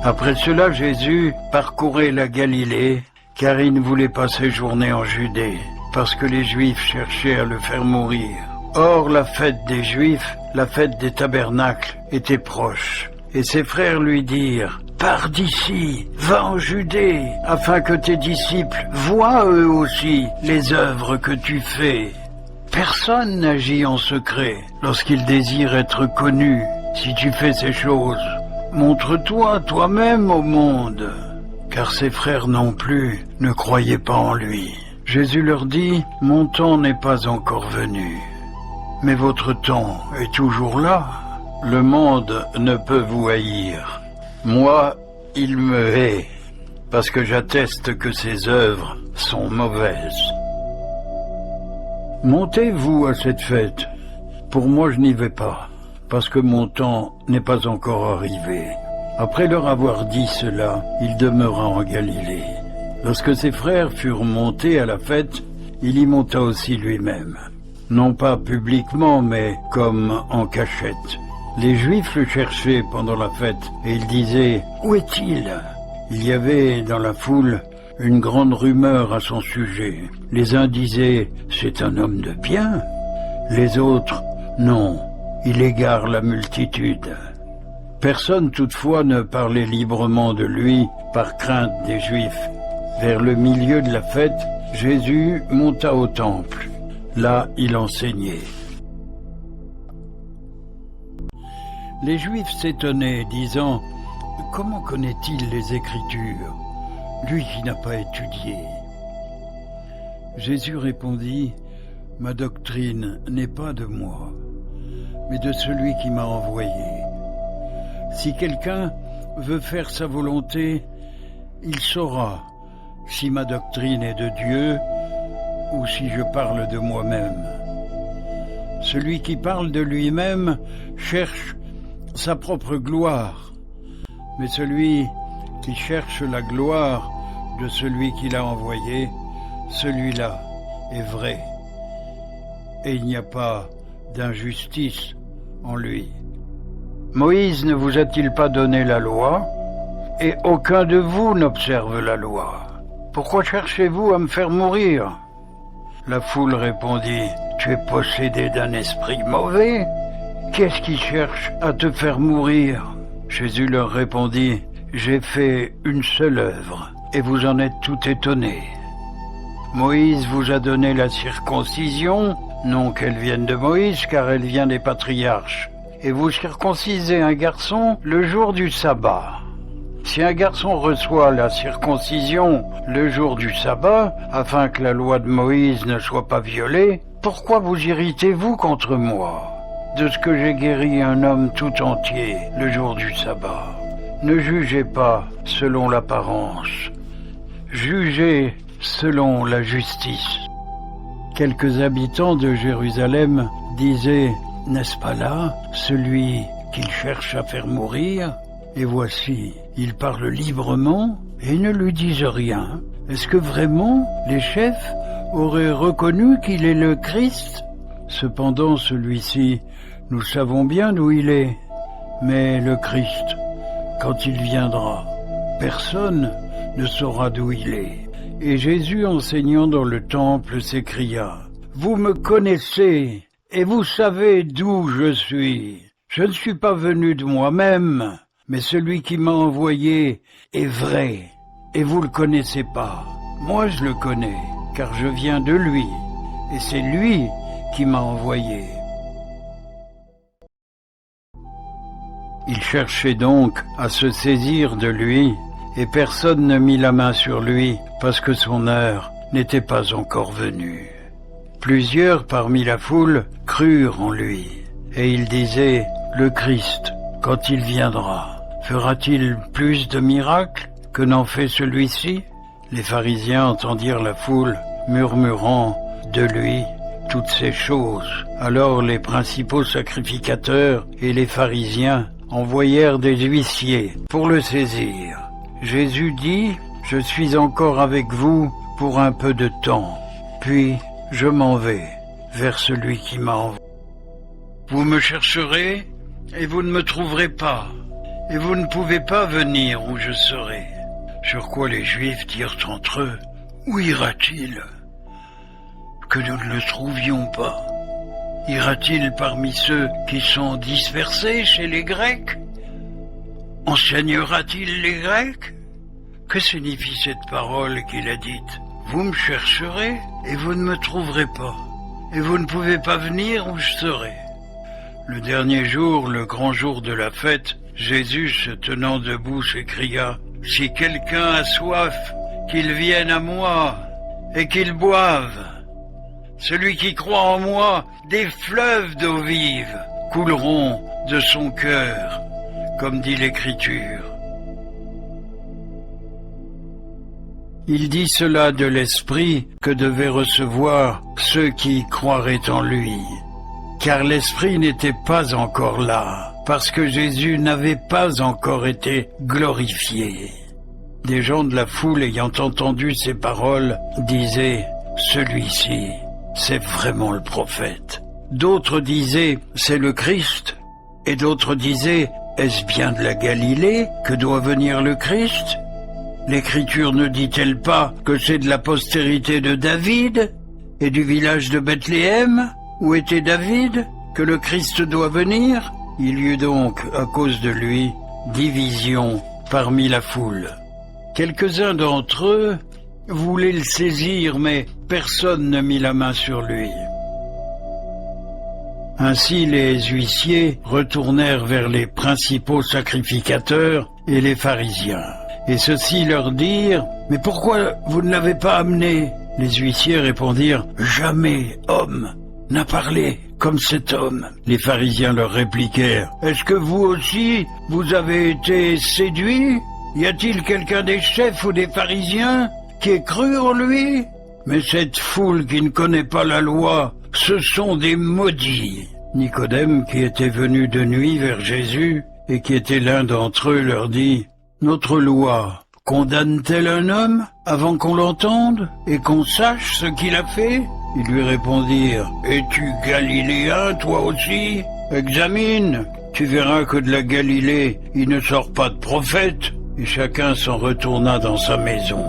Après cela, Jésus parcourait la Galilée, car il ne voulait pas séjourner en Judée, parce que les Juifs cherchaient à le faire mourir. Or, la fête des Juifs, la fête des tabernacles, était proche. Et ses frères lui dirent: « Pars d'ici, va en Judée, afin que tes disciples voient eux aussi les œuvres que tu fais. » Personne n'agit en secret lorsqu'il désire être connu. Si tu fais ces choses, montre-toi toi-même au monde. Car ses frères non plus ne croyaient pas en lui. Jésus leur dit: « Mon temps n'est pas encore venu, mais votre temps est toujours là. Le monde ne peut vous haïr. Moi, il me hait, parce que j'atteste que ses œuvres sont mauvaises. Montez-vous à cette fête. Pour moi, je n'y vais pas, parce que mon temps n'est pas encore arrivé. » Après leur avoir dit cela, il demeura en Galilée. Lorsque ses frères furent montés à la fête, il y monta aussi lui-même. Non pas publiquement, mais comme en cachette. Les Juifs le cherchaient pendant la fête, et ils disaient: « Où est-il » Il y avait dans la foule une grande rumeur à son sujet. Les uns disaient: « C'est un homme de bien ». Les autres: « Non, il égare la multitude ». Personne toutefois ne parlait librement de lui par crainte des Juifs. Vers le milieu de la fête, Jésus monta au temple. Là, il enseignait. Les Juifs s'étonnaient, disant: « Comment connaît-il les Écritures, lui qui n'a pas étudié ?» Jésus répondit: « Ma doctrine n'est pas de moi, mais de celui qui m'a envoyé. Si quelqu'un veut faire sa volonté, il saura si ma doctrine est de Dieu ou si je parle de moi-même. Celui qui parle de lui-même cherche sa propre gloire, mais celui qui cherche la gloire de celui qui l'a envoyé, celui-là est vrai, et il n'y a pas d'injustice en lui. Moïse ne vous a-t-il pas donné la loi? Et aucun de vous n'observe la loi. Pourquoi cherchez-vous à me faire mourir ?» La foule répondit: « Tu es possédé d'un esprit mauvais? Qu'est-ce qui cherche à te faire mourir ?» Jésus leur répondit: « J'ai fait une seule œuvre, et vous en êtes tout étonnés. Moïse vous a donné la circoncision, non qu'elle vienne de Moïse, car elle vient des patriarches. Et vous circoncisez un garçon le jour du sabbat. Si un garçon reçoit la circoncision le jour du sabbat, afin que la loi de Moïse ne soit pas violée, pourquoi vous irritez-vous contre moi, de ce que j'ai guéri un homme tout entier le jour du sabbat? Ne jugez pas selon l'apparence, jugez selon la justice. » Quelques habitants de Jérusalem disaient: « N'est-ce pas là celui qu'il cherche à faire mourir? Et voici, il parle librement et ne lui disent rien. Est-ce que vraiment les chefs auraient reconnu qu'il est le Christ? Cependant, celui-ci, nous savons bien d'où il est. Mais le Christ, quand il viendra, personne ne saura d'où il est. » Et Jésus, enseignant dans le temple, s'écria: « Vous me connaissez, et vous savez d'où je suis. Je ne suis pas venu de moi-même, mais celui qui m'a envoyé est vrai, et vous le connaissez pas. Moi je le connais, car je viens de lui, et c'est lui qui m'a envoyé. » Il cherchait donc à se saisir de lui, et personne ne mit la main sur lui, parce que son heure n'était pas encore venue. Plusieurs parmi la foule crurent en lui, et ils disaient: « Le Christ, quand il viendra, fera-t-il plus de miracles que n'en fait celui-ci » Les pharisiens entendirent la foule murmurant de lui toutes ces choses. Alors les principaux sacrificateurs et les pharisiens envoyèrent des huissiers pour le saisir. Jésus dit: « Je suis encore avec vous pour un peu de temps, puis je m'en vais vers celui qui m'a envoyé. Vous me chercherez et vous ne me trouverez pas, et vous ne pouvez pas venir où je serai. » Sur quoi les Juifs dirent entre eux, « Où ira-t-il? Que nous ne le trouvions pas. Ira-t-il parmi ceux qui sont dispersés chez les Grecs? Enseignera-t-il les Grecs? » Que signifie cette parole qu'il a dite? « Vous me chercherez et vous ne me trouverez pas, et vous ne pouvez pas venir où je serai. » Le dernier jour, le grand jour de la fête, Jésus, se tenant debout, s'écria, « Si quelqu'un a soif, qu'il vienne à moi et qu'il boive. Celui qui croit en moi, des fleuves d'eau vive couleront de son cœur, comme dit l'Écriture. » Il dit cela de l'Esprit que devaient recevoir ceux qui croiraient en lui. Car l'Esprit n'était pas encore là, parce que Jésus n'avait pas encore été glorifié. Des gens de la foule ayant entendu ces paroles disaient « Celui-ci, c'est vraiment le prophète. » D'autres disaient « C'est le Christ. » Et d'autres disaient « Est-ce bien de la Galilée que doit venir le Christ ? L'Écriture ne dit-elle pas que c'est de la postérité de David et du village de Bethléem, où était David, que le Christ doit venir ?» Il y eut donc, à cause de lui, division parmi la foule. Quelques-uns d'entre eux voulaient le saisir, mais personne ne mit la main sur lui. Ainsi les huissiers retournèrent vers les principaux sacrificateurs et les pharisiens. Et ceux-ci leur dirent « Mais pourquoi vous ne l'avez pas amené ?» Les huissiers répondirent « Jamais homme n'a parlé comme cet homme. » Les pharisiens leur répliquèrent « Est-ce que vous aussi, vous avez été séduits? Y a-t-il quelqu'un des chefs ou des pharisiens qui ait cru en lui? Mais cette foule qui ne connaît pas la loi, ce sont des maudits. » Nicodème, qui était venu de nuit vers Jésus et qui était l'un d'entre eux, leur dit « Notre loi condamne-t-elle un homme avant qu'on l'entende et qu'on sache ce qu'il a fait ?» Ils lui répondirent « Es-tu galiléen, toi aussi? Examine, tu verras que de la Galilée, il ne sort pas de prophète. » Et chacun s'en retourna dans sa maison.